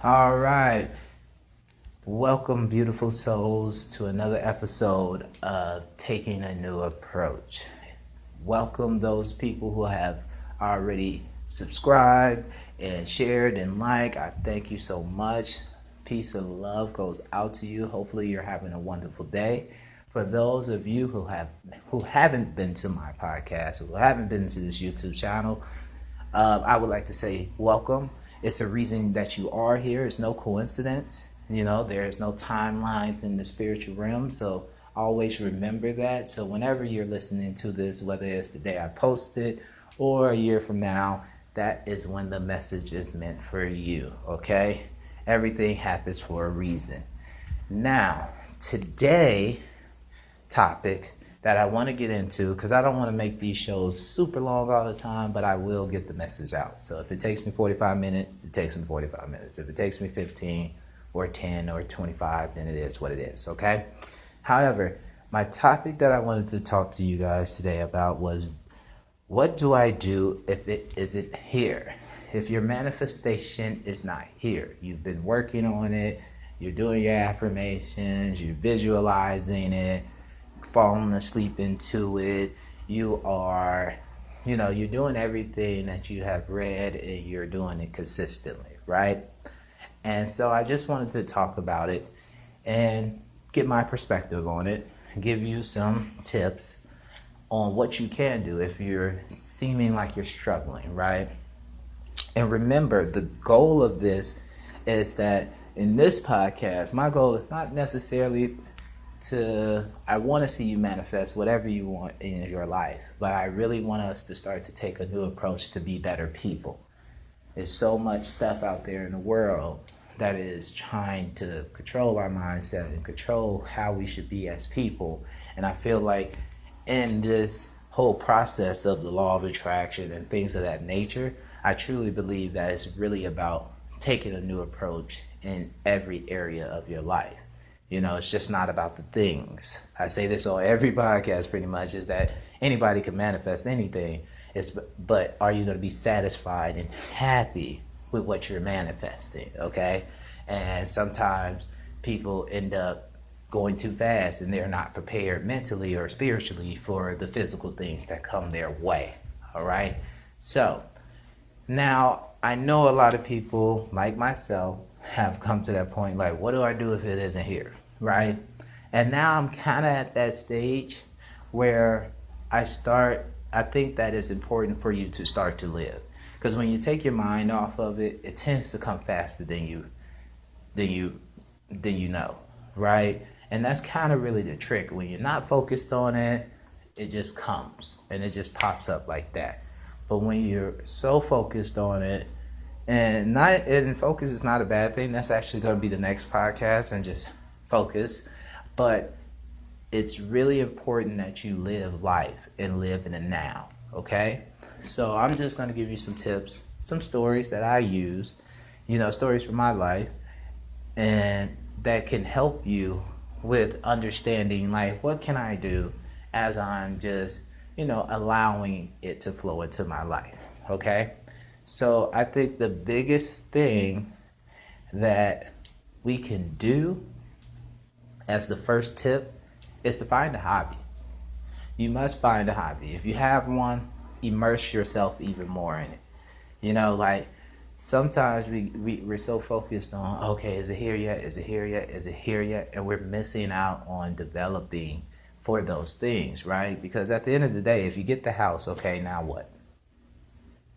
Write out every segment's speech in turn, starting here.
All right. Welcome, beautiful souls, to another episode of Taking a New Approach. Welcome those people who have already subscribed and shared and liked. I thank you so much. Peace and love goes out to you. Hopefully you're having a wonderful day. For those of you who haven't been to my podcast, who haven't been to this YouTube channel, I would like to say welcome. It's the reason that you are here. It's no coincidence. There's no timelines in the spiritual realm. So always remember that. So whenever you're listening to this, whether it's the day I post it or a year from now, that is when the message is meant for you. Okay? Everything happens for a reason. Now, today topic that I want to get into, because I don't want to make these shows super long all the time, but I will get the message out. So if it takes me 45 minutes, it takes me 45 minutes. If it takes me 15 or 10 or 25, then it is what it is, okay? However, my topic that I wanted to talk to you guys today about was, what do I do if it isn't here? If your manifestation is not here, you've been working on it, you're doing your affirmations, you're visualizing it, falling asleep into it, you're doing everything that you have read and you're doing it consistently, right? And so I just wanted to talk about it and get my perspective on it, give you some tips on what you can do if you're seeming like you're struggling, right? And remember, the goal of this is that in this podcast, my goal is not necessarily I want to see you manifest whatever you want in your life, but I really want us to start to take a new approach to be better people. There's so much stuff out there in the world that is trying to control our mindset and control how we should be as people. And I feel like in this whole process of the law of attraction and things of that nature, I truly believe that it's really about taking a new approach in every area of your life. It's just not about the things. I say this on every podcast pretty much, is that anybody can manifest anything. But are you going to be satisfied and happy with what you're manifesting, okay? And sometimes people end up going too fast and they're not prepared mentally or spiritually for the physical things that come their way, all right? So now I know a lot of people like myself have come to that point, like, what do I do if it isn't here, right? And now I'm kind of at that stage where I think that it's important for you to start to live, because when you take your mind off of it, it tends to come faster than you know, right? And that's kind of really the trick. When you're not focused on it, it just comes and it just pops up like that. But when you're so focused on it, and focus is not a bad thing. That's actually going to be the next podcast, and just focus. But it's really important that you live life and live in the now, okay? So I'm just going to give you some tips, some stories that I use, stories from my life, and that can help you with understanding, like, what can I do as I'm just, allowing it to flow into my life, okay? So I think the biggest thing that we can do as the first tip is to find a hobby. You must find a hobby. If you have one, immerse yourself even more in it. Like, sometimes we're so focused on, okay, is it here yet? Is it here yet? Is it here yet? And we're missing out on developing for those things, right? Because at the end of the day, if you get the house, okay, now what?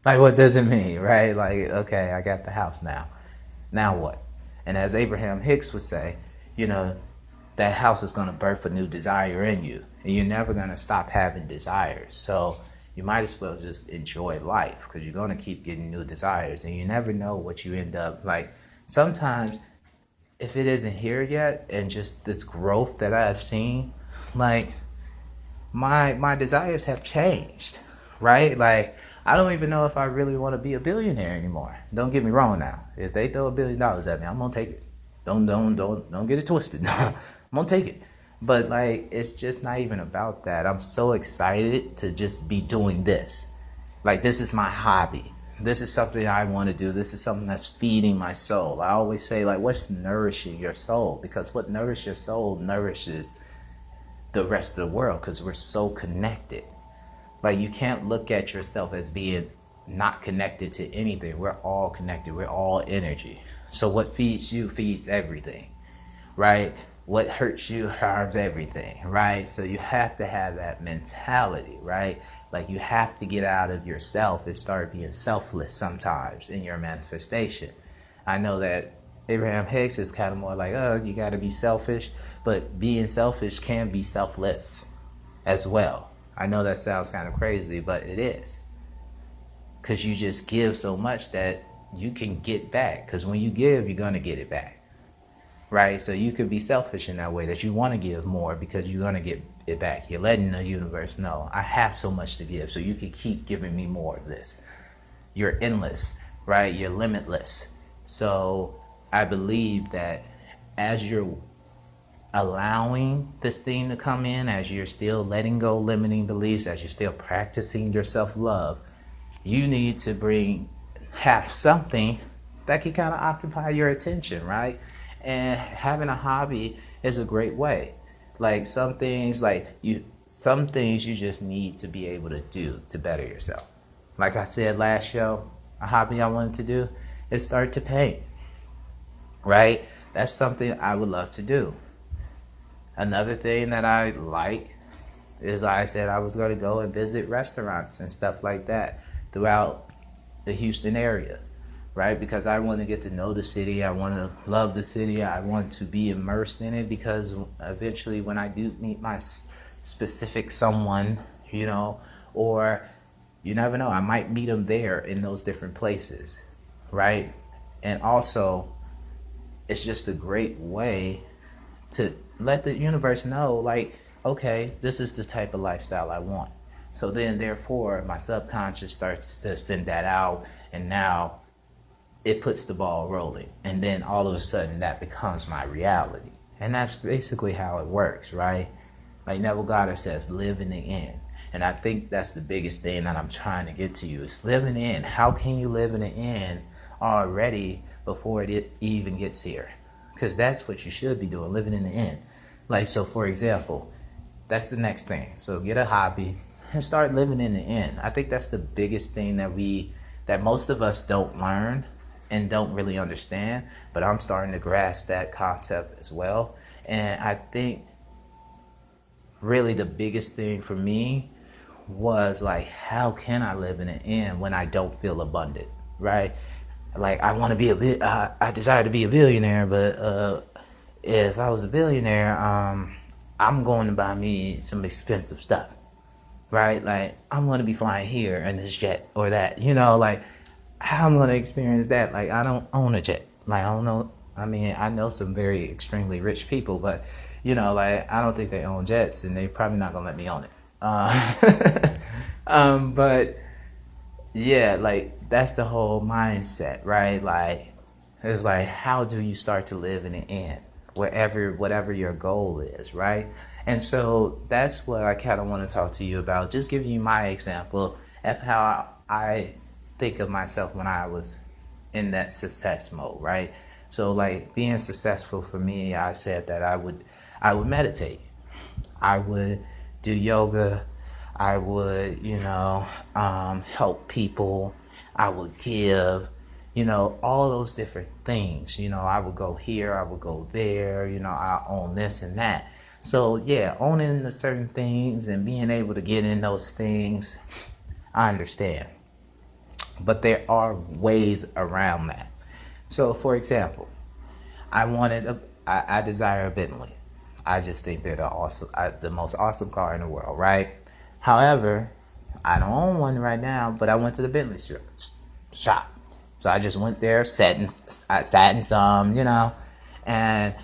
Like, what does it mean, right? Like, okay, I got the house now. Now what? And as Abraham Hicks would say, that house is going to birth a new desire in you. And you're never going to stop having desires. So you might as well just enjoy life, because you're going to keep getting new desires. And you never know what you end up, like, sometimes if it isn't here yet, and just this growth that I've seen, like, my desires have changed, right? Like, I don't even know if I really want to be a billionaire anymore. Don't get me wrong now. If they throw $1 billion at me, I'm gonna take it. Don't get it twisted. I'm gonna take it. But, like, it's just not even about that. I'm so excited to just be doing this. Like, this is my hobby. This is something I want to do. This is something that's feeding my soul. I always say, like, what's nourishing your soul? Because what nourishes your soul nourishes the rest of the world, because we're so connected. Like, you can't look at yourself as being not connected to anything. We're all connected. We're all energy. So what feeds you feeds everything, right? What hurts you harms everything, right? So you have to have that mentality, right? Like, you have to get out of yourself and start being selfless sometimes in your manifestation. I know that Abraham Hicks is kind of more like, oh, you got to be selfish, but being selfish can be selfless as well. I know that sounds kind of crazy, but it is. Because you just give so much that you can get back. Because when you give, you're going to get it back. Right? So you could be selfish in that way, that you want to give more because you're going to get it back. You're letting the universe know, I have so much to give, so you can keep giving me more of this. You're endless, right? You're limitless. So I believe that as you're allowing this thing to come in, as you're still letting go limiting beliefs, as you're still practicing your self-love, you need to have something that can kind of occupy your attention, right? And having a hobby is a great way. Like, some things you just need to be able to do to better yourself. Like I said last show, a hobby I wanted to do is start to paint, right? That's something I would love to do. Another thing that I like is, I said I was going to go and visit restaurants and stuff like that throughout the Houston area, right? Because I want to get to know the city. I want to love the city. I want to be immersed in it, because eventually when I do meet my specific someone, or you never know, I might meet them there in those different places, right? And also, it's just a great way to let the universe know, like, okay, this is the type of lifestyle I want. So then, therefore, my subconscious starts to send that out, and now it puts the ball rolling. And then all of a sudden, that becomes my reality. And that's basically how it works, right? Like Neville Goddard says, live in the end. And I think that's the biggest thing that I'm trying to get to you, is live in the end. How can you live in the end already before it even gets here? Because that's what you should be doing, living in the end. Like, so for example, that's the next thing. So get a hobby and start living in the end. I think that's the biggest thing that most of us don't learn and don't really understand. But I'm starting to grasp that concept as well. And I think really the biggest thing for me was, like, how can I live in the end when I don't feel abundant, right? Like, I want to be I desire to be a billionaire, but if I was a billionaire, I'm going to buy me some expensive stuff, right? Like, I'm going to be flying here in this jet or that, like, how I'm going to experience that? Like, I don't own a jet. Like, I don't know. I mean, I know some very extremely rich people, but, like, I don't think they own jets, and they probably not going to let me own it. But yeah, like, that's the whole mindset, right? Like, it's like, how do you start to live in the end, whatever your goal is, right? And so that's what I kind of want to talk to you about. Just giving you my example of how I think of myself when I was in that success mode, right? So, like, being successful for me, I said that I would meditate, I would do yoga, I would, help people, I would give, all those different things. I would go here, I would go there, I own this and that. So, yeah, owning the certain things and being able to get in those things, I understand. But there are ways around that. So, for example, I desire a Bentley. I just think they're the most awesome car in the world, right? However, I don't own one right now, but I went to the Bentley shop. So I just went there, sat in some, and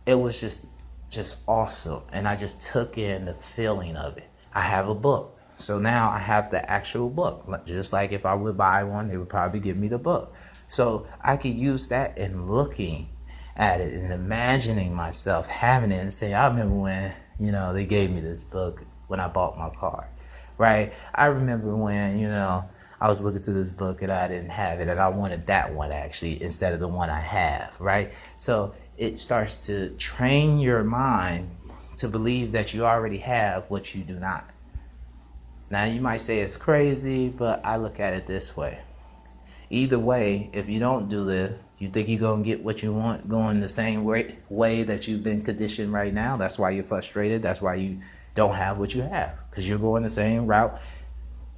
it was just awesome. And I just took in the feeling of it. I have a book. So now I have the actual book. Just like if I would buy one, they would probably give me the book. So I could use that in looking at it and imagining myself having it and say, I remember when, they gave me this book when I bought my car, right? I remember when, I was looking through this book and I didn't have it, and I wanted that one actually instead of the one I have, right? So it starts to train your mind to believe that you already have what you do not. Now you might say it's crazy, but I look at it this way. Either way, if you don't do this, you think you're going to get what you want going the same way that you've been conditioned right now. That's why you're frustrated. That's why you don't have what you have, because you're going the same route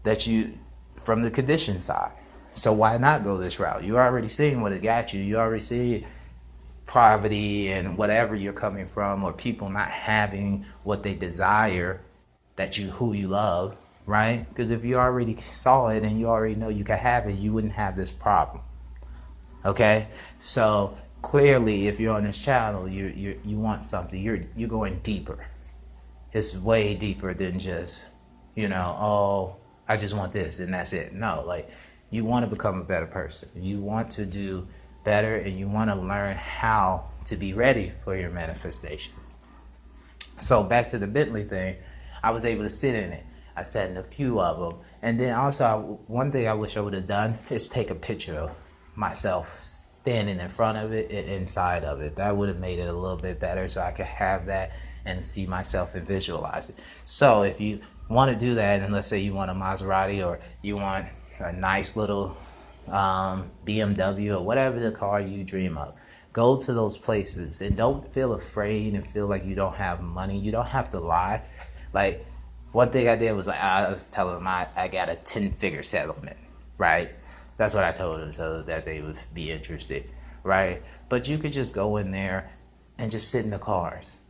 that you from the condition side. So why not go this route? You're already seeing what it got you. You already see poverty and whatever you're coming from, or people not having what they desire, who you love, right? Because if you already saw it and you already know you can have it, you wouldn't have this problem. Okay, so clearly, if you're on this channel, you want something. You're going deeper. It's way deeper than just, oh, I just want this and that's it. No, like, you want to become a better person. You want to do better, and you want to learn how to be ready for your manifestation. So back to the Bentley thing, I was able to sit in it. I sat in a few of them. And then also, one thing I wish I would have done is take a picture of myself standing in front of it and inside of it. That would have made it a little bit better, so I could have that and see myself and visualize it. So if you want to do that, and let's say you want a Maserati, or you want a nice little BMW, or whatever the car you dream of, go to those places and don't feel afraid and feel like you don't have money. You don't have to lie. Like, one thing I did was, like, I was telling them I got a 10-figure settlement, right? That's what I told them, so that they would be interested, right? But you could just go in there and just sit in the cars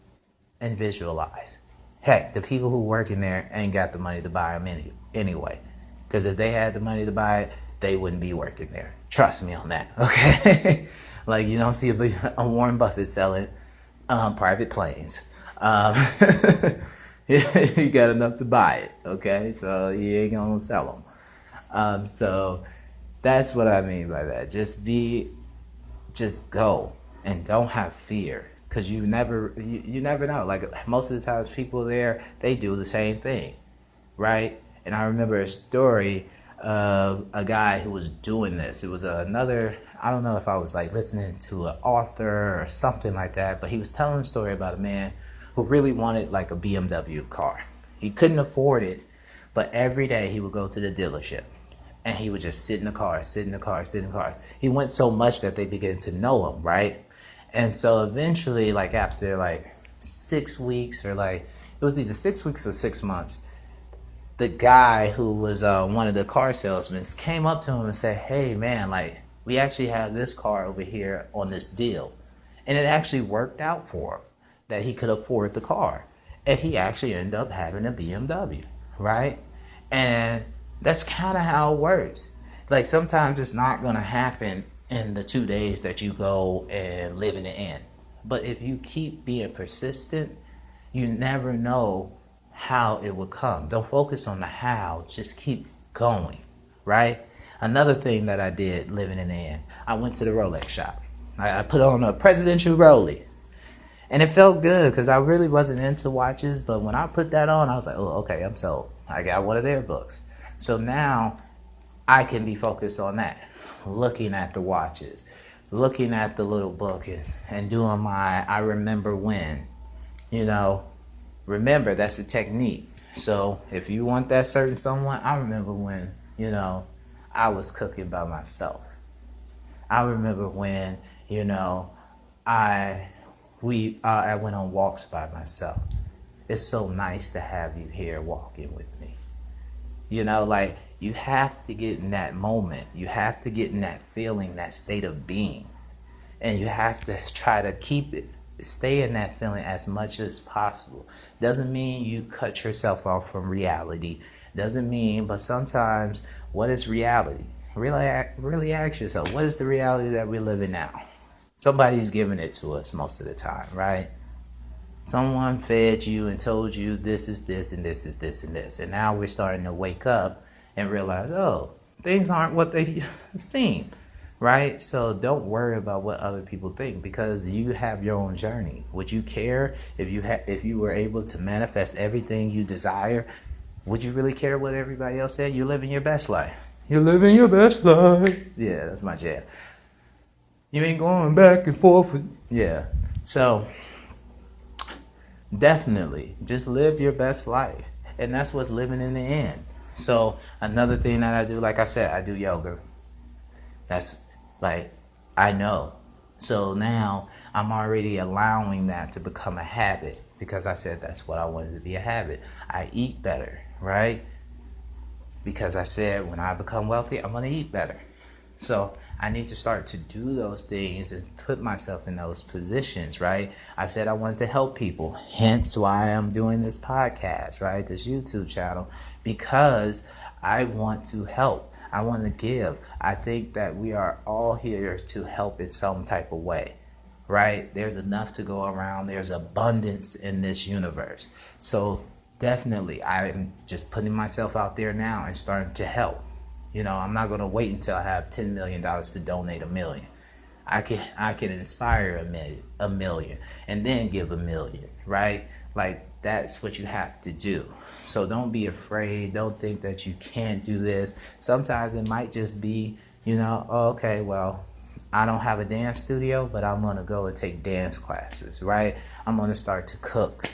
and visualize. Heck, the people who work in there ain't got the money to buy them anyway. Because if they had the money to buy it, they wouldn't be working there. Trust me on that, okay? Like, you don't see a Warren Buffett selling private planes. He got enough to buy it, okay? So he ain't gonna sell them. So that's what I mean by that. Just go and don't have fear, because you never know. Like, most of the times people there, they do the same thing, right? And I remember a story of a guy who was doing this. It was another, I don't know if I was like listening to an author or something like that, but he was telling a story about a man who really wanted like a BMW car. He couldn't afford it, but every day he would go to the dealership and he would just sit in the car. He went so much that they began to know him, right? And so eventually, like after like 6 weeks, or like, it was either 6 weeks or 6 months, the guy who was one of the car salesmen came up to him and said, "Hey man, like, we actually have this car over here on this deal." And it actually worked out for him that he could afford the car. And he actually ended up having a BMW, right? And that's kind of how it works. Like, sometimes it's not going to happen in the 2 days that you go and live in the inn. But if you keep being persistent, you never know how it will come. Don't focus on the how, just keep going, right? Another thing that I did living in the inn, I went to the Rolex shop. I put on a presidential Rolex. And it felt good, because I really wasn't into watches, but when I put that on, I was like, oh, okay, I'm sold. I got one of their books. So now I can be focused on that, looking at the watches, looking at the little book, and doing my I remember when. Remember, that's a technique. So if you want that certain someone, I remember when, I was cooking by myself. I remember when, I went on walks by myself. It's so nice to have you here walking with me. Like, you have to get in that moment. You have to get in that feeling, that state of being. And you have to try to stay in that feeling as much as possible. Doesn't mean you cut yourself off from reality. But sometimes, what is reality? Really ask yourself, what is the reality that we live in now? Somebody's giving it to us most of the time, right? Someone fed you and told you this is this and this is this and this. And now we're starting to wake up and realize, oh, things aren't what they seem, right? So don't worry about what other people think, because you have your own journey. Would you care if you were able to manifest everything you desire? Would you really care what everybody else said? You're living your best life. You're living your best life. Yeah, that's my jam. You ain't going back and forth. Yeah. So definitely just live your best life. And that's what's living in the end. So another thing that I do, like I said, I do yoga. That's like, I know. So now I'm already allowing that to become a habit because I said that's what I wanted to be a habit. I eat better, right? Because I said when I become wealthy, I'm going to eat better. So I need to start to do those things and put myself in those positions, right? I said I wanted to help people. Hence why I'm doing this podcast, right? This YouTube channel, because I want to help. I want to give. I think that we are all here to help in some type of way, right? There's enough to go around. There's abundance in this universe. So definitely, I'm just putting myself out there now and starting to help. You know, I'm not going to wait until I have $10 million to donate $1 million. I can inspire a million and then give $1 million, right? Like, that's what you have to do. So don't be afraid. Don't think that you can't do this. Sometimes it might just be, you know, oh, okay, well, I don't have a dance studio, but I'm going to go and take dance classes, right? I'm going to start to cook,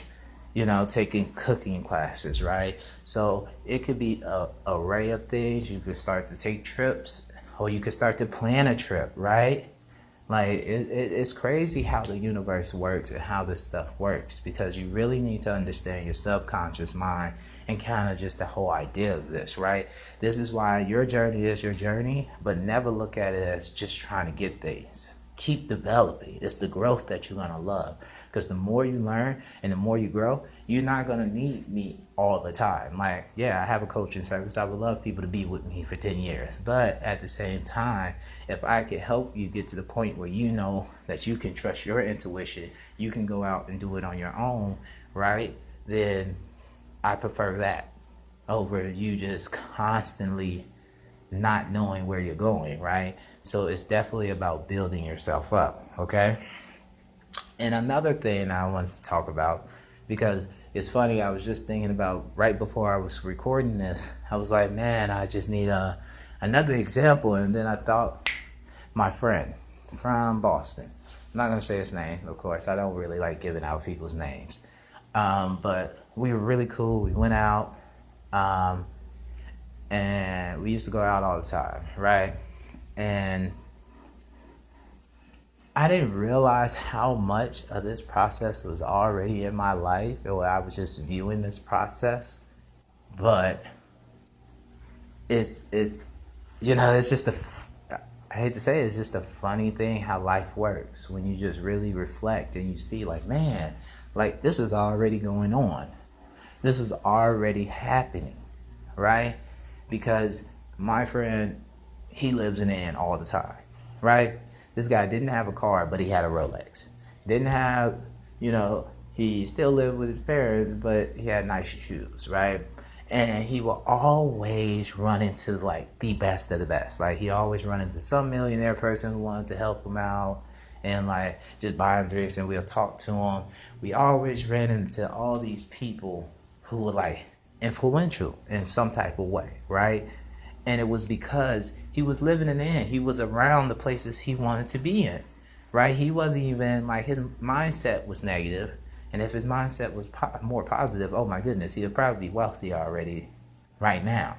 you know, taking cooking classes, right? So it could be an array of things. You could start to take trips, or you could start to plan a trip, right? Like, it's crazy how the universe works and how this stuff works, because you really need to understand your subconscious mind and kind of just the whole idea of this, right? This is why your journey is your journey, but never look at it as just trying to get things. Keep developing. It's the growth that you're going to love, because the more you learn and the more you grow, you're not going to need me all the time. Like, yeah, I have a coaching service. I would love people to be with me for 10 years. But at the same time, if I could help you get to the point where you know that you can trust your intuition, you can go out and do it on your own, right? Then I prefer that over you just constantly not knowing where you're going, right? So it's definitely about building yourself up, okay? And another thing I wanted to talk about, because it's funny, I was just thinking about right before I was recording this, I was like, man, I just need another example. And then I thought, my friend from Boston, I'm not going to say his name, of course. I don't really like giving out people's names. But we were really cool. We went out, and we used to go out all the time, right? And I didn't realize how much of this process was already in my life, or I was just viewing this process. But it's you know, it's just I hate to say it, it's just a funny thing how life works when you just really reflect and you see, like, man, like, this is already going on. This is already happening, right? Because my friend, he lives in the inn all the time, right? This guy didn't have a car, but he had a Rolex. Didn't have, you know, he still lived with his parents, but he had nice shoes, right? And he will always run into, like, the best of the best. Like, he always run into some millionaire person who wanted to help him out and, like, just buy him drinks, and we'll talk to him. We always ran into all these people who were, like, influential in some type of way, right? And it was because he was living in the inn. He was around the places he wanted to be in, right? He wasn't even, like, his mindset was negative. And if his mindset was more positive, oh my goodness, he would probably be wealthy already right now.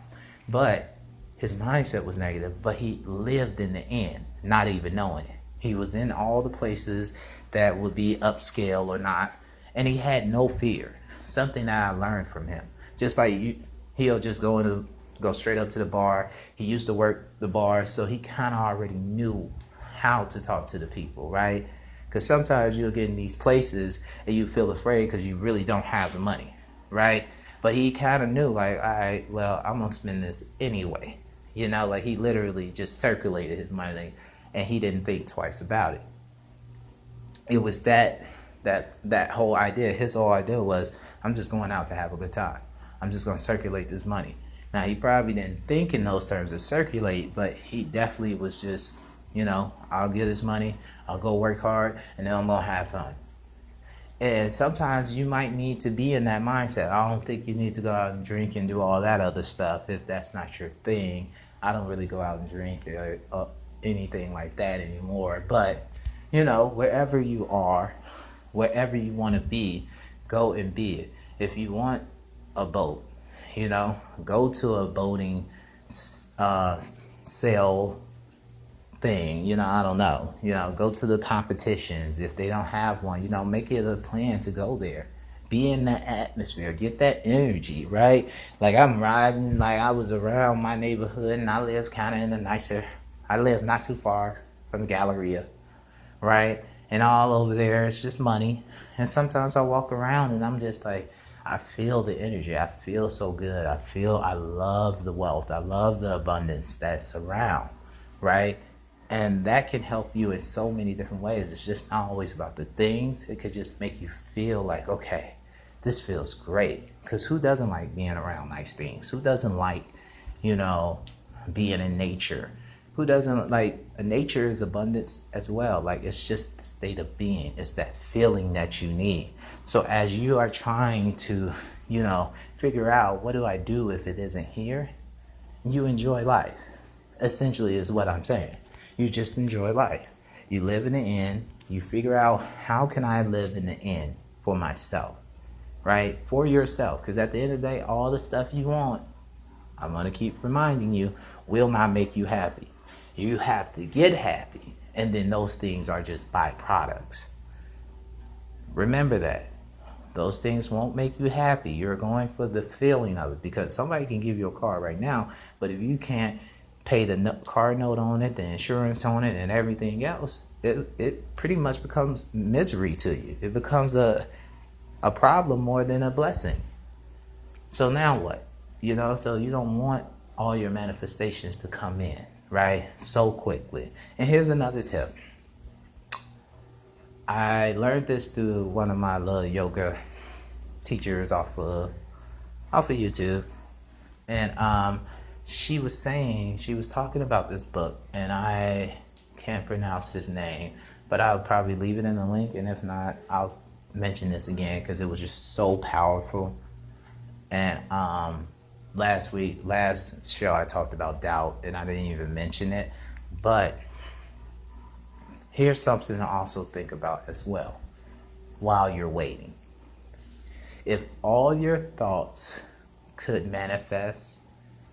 But his mindset was negative, but he lived in the inn, not even knowing it. He was in all the places that would be upscale or not, and he had no fear. Something that I learned from him. Just like he'll just go straight up to the bar. He used to work the bar, so he kind of already knew how to talk to the people, right? Because sometimes you'll get in these places and you feel afraid because you really don't have the money, right? But he kind of knew, like, all right, well, I'm going to spend this anyway. You know, like, he literally just circulated his money and he didn't think twice about it. It was that whole idea. His whole idea was, I'm just going out to have a good time. I'm just going to circulate this money. Now, he probably didn't think in those terms of circulate, but he definitely was just, you know, I'll get this money, I'll go work hard, and then I'm going to have fun. And sometimes you might need to be in that mindset. I don't think you need to go out and drink and do all that other stuff if that's not your thing. I don't really go out and drink or anything like that anymore. But, you know, wherever you are, wherever you want to be, go and be it. If you want a boat, you know, go to a boating sale thing, you know, I don't know, you know, go to the competitions. If they don't have one, you know, make it a plan to go there. Be in that atmosphere, get that energy, right? Like I'm riding, like I was around my neighborhood and I live kind of in a nicer, I live not too far from the Galleria, right? And all over there, it's just money. And sometimes I walk around and I'm just like, I feel the energy. I feel so good. I love the wealth. I love the abundance that's around, right? And that can help you in so many different ways. It's just not always about the things. It could just make you feel like, okay, this feels great. Because who doesn't like being around nice things? Who doesn't like, you know, being in nature? Who doesn't like, nature is abundance as well. Like it's just the state of being. It's that feeling that you need. So as you are trying to, you know, figure out what do I do if it isn't here, you enjoy life. Essentially is what I'm saying. You just enjoy life. You live in the inn. You figure out how can I live in the inn for myself, right? For yourself. Because at the end of the day, all the stuff you want, I'm going to keep reminding you, will not make you happy. You have to get happy. And then those things are just byproducts. Remember that. Those things won't make you happy. You're going for the feeling of it. Because somebody can give you a car right now, but if you can't pay the car note on it, the insurance on it, and everything else, it pretty much becomes misery to you. It becomes a problem more than a blessing. So now what? You know, so you don't want all your manifestations to come in, right, so quickly. And here's another tip. I learned this through one of my little yoga teachers off of YouTube. And she was talking about this book, and I can't pronounce his name, but I'll probably leave it in the link, and if not, I'll mention this again because it was just so powerful. And last show I talked about doubt, and I didn't even mention it, but here's something to also think about as well while you're waiting. If all your thoughts could manifest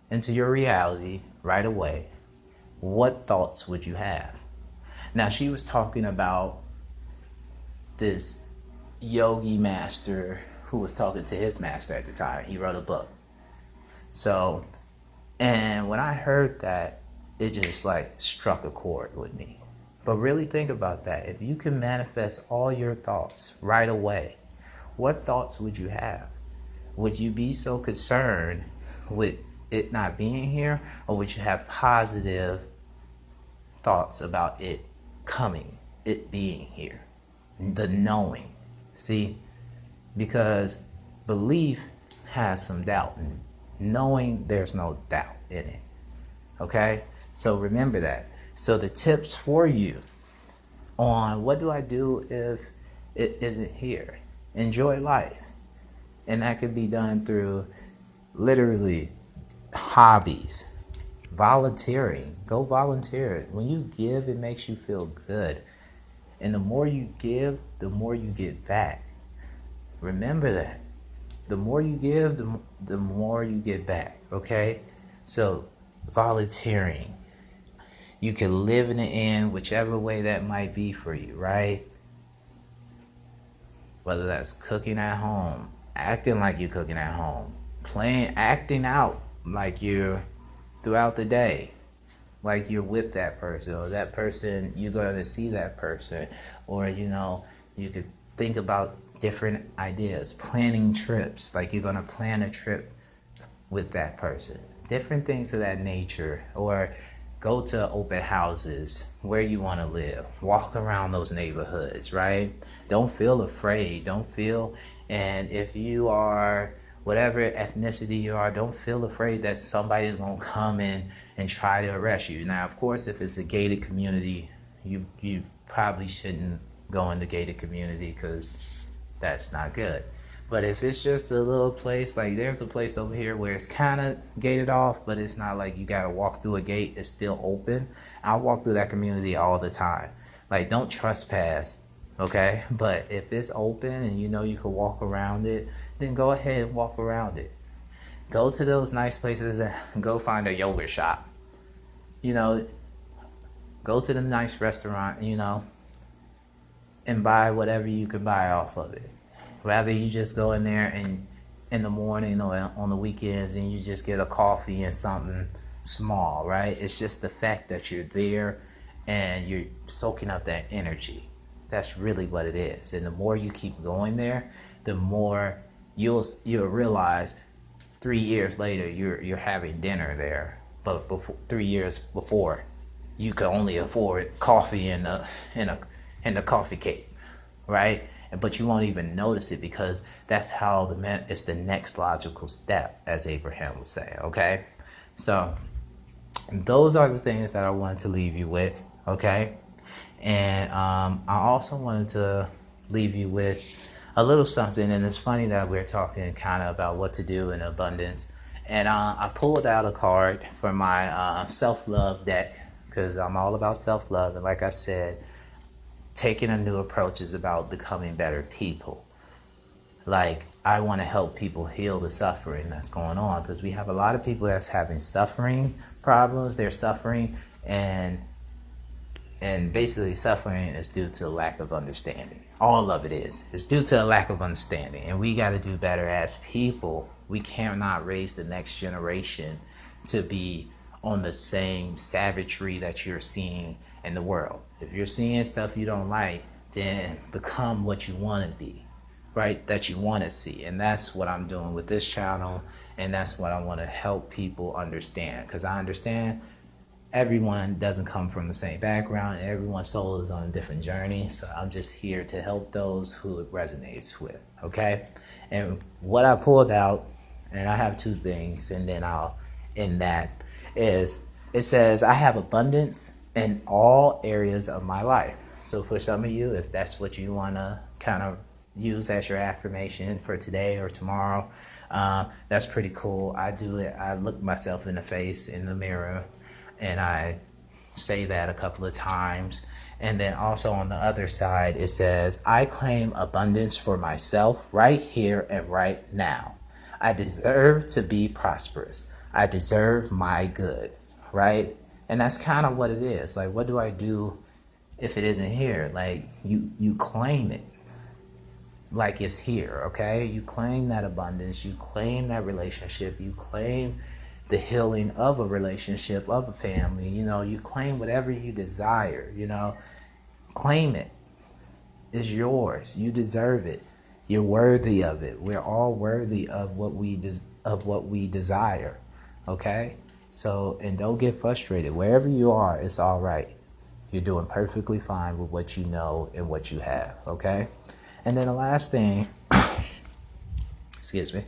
into your reality right away, what thoughts would you have? Now, she was talking about this yogi master who was talking to his master at the time. He wrote a book. So, and when I heard that, it just like struck a chord with me. But really think about that. If you can manifest all your thoughts right away, what thoughts would you have? Would you be so concerned with it not being here, or would you have positive thoughts about it coming, it being here, the knowing? See, because belief has some doubt, and knowing, there's no doubt in it. Okay, so remember that. So the tips for you on what do I do if it isn't here? Enjoy life. And that can be done through literally hobbies, volunteering. Go volunteer. When you give, it makes you feel good. And the more you give, the more you get back. Remember that. The more you give, the more you get back. Okay? So volunteering. You can live in the inn, whichever way that might be for you, right? Whether that's cooking at home, acting like you're cooking at home, acting out like you're throughout the day, like you're with that person, or that person, you're going to see that person, or, you know, you could think about different ideas, planning trips, like you're going to plan a trip with that person, different things of that nature, or go to open houses where you want to live. Walk around those neighborhoods, right? Don't feel afraid. And if you are whatever ethnicity you are, don't feel afraid that somebody's going to come in and try to arrest you. Now, of course, if it's a gated community, you probably shouldn't go in the gated community because that's not good. But if it's just a little place, like there's a place over here where it's kind of gated off, but it's not like you got to walk through a gate. It's still open. I walk through that community all the time. Like, don't trespass, okay? But if it's open and you know you can walk around it, then go ahead and walk around it. Go to those nice places and go find a yogurt shop. You know, go to the nice restaurant, you know, and buy whatever you can buy off of it. Rather you just go in there and in the morning or on the weekends and you just get a coffee and something small, right? It's just the fact that you're there and you're soaking up that energy. That's really what it is. And the more you keep going there, the more you'll realize 3 years later you're having dinner there. But before 3 years before, you could only afford coffee in the coffee cake, right? But you won't even notice it because that's how it's the next logical step, as Abraham would say. Okay, so those are the things that I wanted to leave you with. Okay, and I also wanted to leave you with a little something. And it's funny that we're talking kind of about what to do in abundance. And I pulled out a card for my self-love deck because I'm all about self-love. And like I said, taking a new approach is about becoming better people. Like, I want to help people heal the suffering that's going on because we have a lot of people that's having suffering problems. They're suffering, and basically suffering is due to lack of understanding. All of it is. It's due to a lack of understanding, and we got to do better as people. We cannot raise the next generation to be on the same savagery that you're seeing in the world. If you're seeing stuff you don't like, then become what you want to be, right? That you want to see. And that's what I'm doing with this channel. And that's what I want to help people understand. Because I understand everyone doesn't come from the same background. Everyone's soul is on a different journey. So I'm just here to help those who it resonates with, okay? And what I pulled out, and I have two things, and then I'll end that, is it says, I have abundance in all areas of my life. So for some of you, if that's what you want to kind of use as your affirmation for today or tomorrow, that's pretty cool. I do it. I look myself in the face in the mirror and I say that a couple of times. And then also on the other side, it says, I claim abundance for myself right here and right now. I deserve to be prosperous. I deserve my good, right? And that's kind of what it is. Like, what do I do if it isn't here? Like, you claim it like it's here, okay? You claim that abundance. You claim that relationship. You claim the healing of a relationship, of a family. You know, you claim whatever you desire, you know. Claim it. It's yours. You deserve it. You're worthy of it. We're all worthy of what we desire, okay? So, and don't get frustrated. Wherever you are, it's all right. You're doing perfectly fine with what you know and what you have, okay? And then the last thing, excuse me,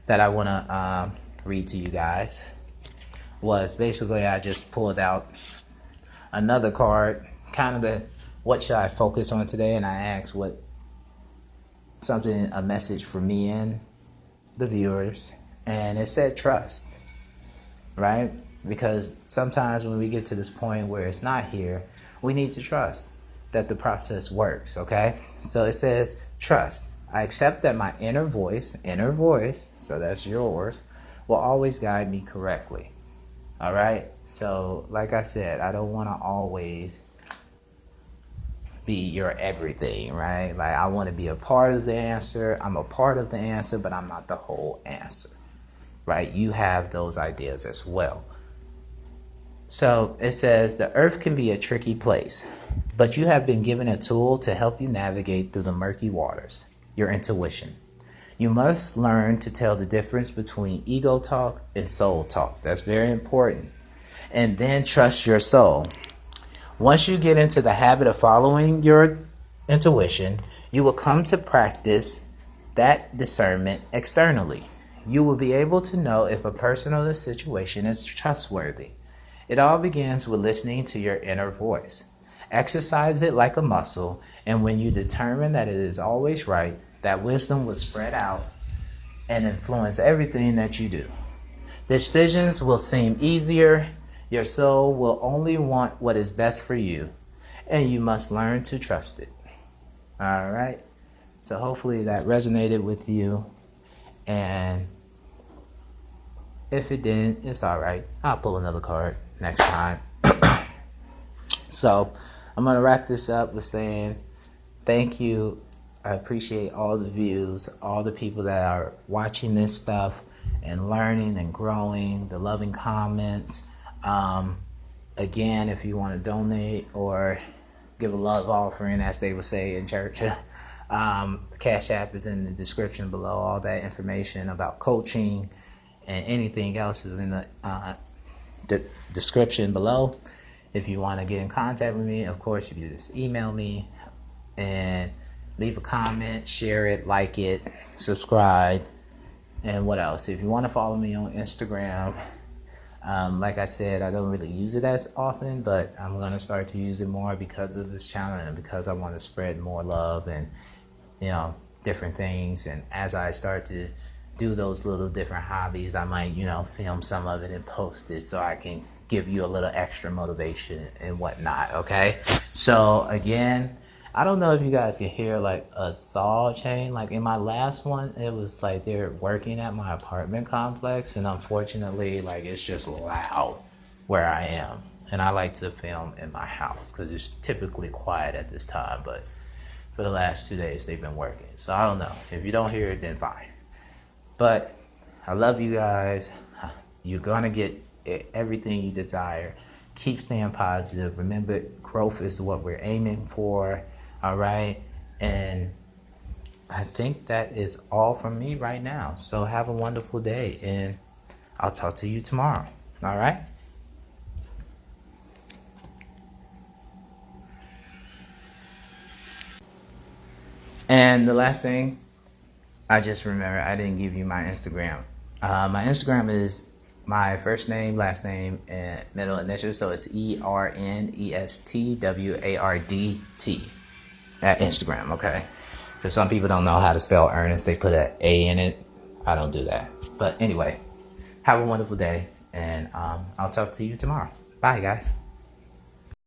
that I want to read to you guys was basically I just pulled out another card, kind of the what should I focus on today, and I asked a message for me and the viewers, and it said trust. Right? Because sometimes when we get to this point where it's not here, we need to trust that the process works, okay? So it says, trust. I accept that my inner voice, so that's yours, will always guide me correctly. All right? So, like I said, I don't want to always be your everything, right? Like, I want to be a part of the answer. I'm a part of the answer, but I'm not the whole answer. Right? You have those ideas as well. So it says, the earth can be a tricky place, but you have been given a tool to help you navigate through the murky waters, your intuition. You must learn to tell the difference between ego talk and soul talk. That's very important. And then trust your soul. Once you get into the habit of following your intuition, you will come to practice that discernment externally. You will be able to know if a person or the situation is trustworthy. It all begins with listening to your inner voice. Exercise it like a muscle, and when you determine that it is always right, that wisdom will spread out and influence everything that you do. Decisions will seem easier. Your soul will only want what is best for you, and you must learn to trust it. All right? So hopefully that resonated with you, and if it didn't, it's all right. I'll pull another card next time. So I'm going to wrap this up with saying thank you. I appreciate all the views, all the people that are watching this stuff and learning and growing, the loving comments. Again, if you want to donate or give a love offering, as they would say in church, the Cash App is in the description below. All that information about coaching and anything else is in the description below. If you want to get in contact with me, of course, you can just email me and leave a comment, share it, like it, subscribe, and what else? If you want to follow me on Instagram, like I said, I don't really use it as often, but I'm going to start to use it more because of this channel and because I want to spread more love and, different things. And as I start to do those little different hobbies, I might, film some of it and post it so I can give you a little extra motivation and whatnot, okay? So again, I don't know if you guys can hear like a saw chain. Like in my last one, it was like they're working at my apartment complex, and unfortunately, like it's just loud where I am. And I like to film in my house because it's typically quiet at this time, but for the last 2 days, they've been working. So I don't know. If you don't hear it, then fine. But I love you guys. You're going to get everything you desire. Keep staying positive. Remember, growth is what we're aiming for. All right. And I think that is all from me right now. So have a wonderful day, and I'll talk to you tomorrow. All right. And the last thing, I just remember I didn't give you my Instagram. My Instagram is my first name, last name, and middle initial. So it's ERNESTWARDT at Instagram, okay? Because some people don't know how to spell Ernest. They put an A in it. I don't do that. But anyway, have a wonderful day, and I'll talk to you tomorrow. Bye, guys.